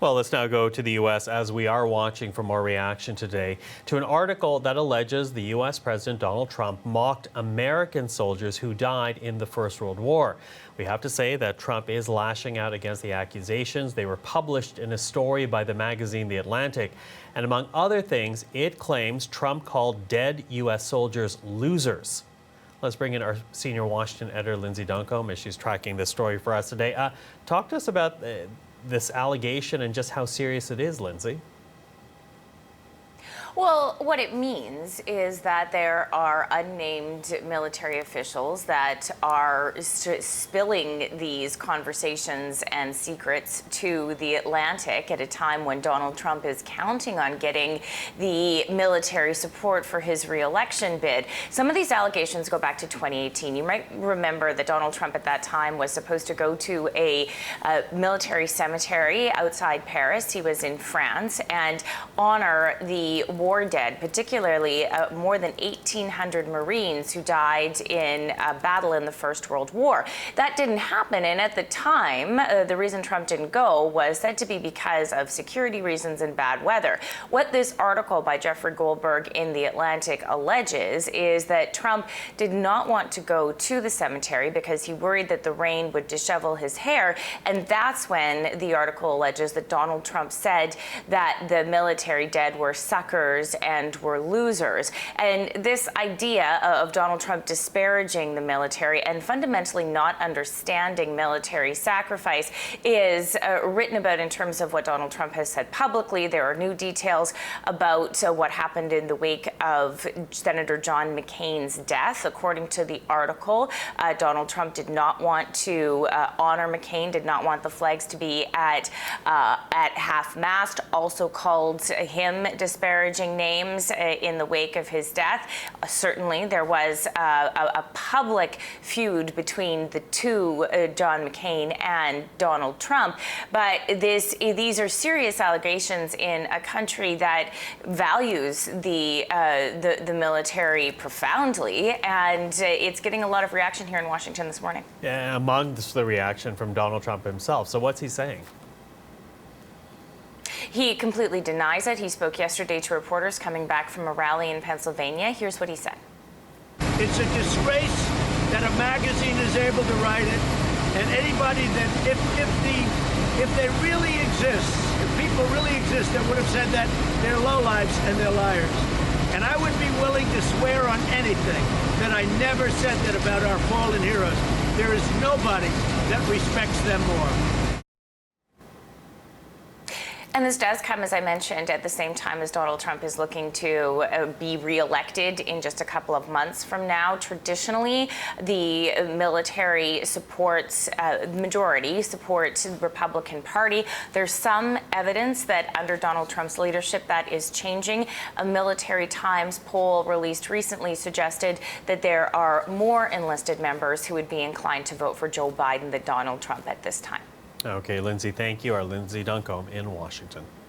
Well, let's now go to the U.S. as we are watching for more reaction today to an article that alleges the U.S. President Donald Trump mocked American soldiers who died in the First World War. We have to say that Trump is lashing out against the accusations. They were published in a story by the magazine The Atlantic. And among other things, it claims Trump called dead U.S. soldiers losers. Let's bring in our senior Washington editor, Lindsay Duncombe, as she's tracking this story for us today. Talk to us about this allegation and just how serious it is, Lindsay. Well, what it means is that there are unnamed military officials that are spilling these conversations and secrets to the Atlantic at a time when Donald Trump is counting on getting the military support for his re-election bid. Some of these allegations go back to 2018. You might remember that Donald Trump at that time was supposed to go to a military cemetery outside Paris. He was in France and honor the war dead, particularly more than 1,800 Marines who died in battle in the First World War. That didn't happen, and at the time, the reason Trump didn't go was said to be because of security reasons and bad weather. What this article by Jeffrey Goldberg in The Atlantic alleges is that Trump did not want to go to the cemetery because he worried that the rain would dishevel his hair, and that's when the article alleges that Donald Trump said that the military dead were suckers and were losers. And this idea of Donald Trump disparaging the military and fundamentally not understanding military sacrifice is written about in terms of what Donald Trump has said publicly. There are new details about what happened in the wake of Senator John McCain's death. According to the article, Donald Trump did not want to honor McCain, did not want the flags to be at half-mast, also called him disparaging names in the wake of his death. Certainly, there was a public feud between the two, John McCain and Donald Trump. But these are serious allegations in a country that values the military profoundly, and it's getting a lot of reaction here in Washington this morning. Yeah, among the reaction from Donald Trump himself. So what's he saying? He completely denies it. He spoke yesterday to reporters coming back from a rally in Pennsylvania. Here's what he said. It's a disgrace that a magazine is able to write it, and anybody that, if they really exist, if people really exist that would have said that, they're lowlifes and they're liars. And I would be willing to swear on anything that I never said that about our fallen heroes. There is nobody that respects them more. And this does come, as I mentioned, at the same time as Donald Trump is looking to be reelected in just a couple of months from now. Traditionally, the military supports, majority supports the Republican Party. There's some evidence that under Donald Trump's leadership that is changing. A Military Times poll released recently suggested that there are more enlisted members who would be inclined to vote for Joe Biden than Donald Trump at this time. Okay, Lindsay, thank you. Our Lindsay Duncombe in Washington.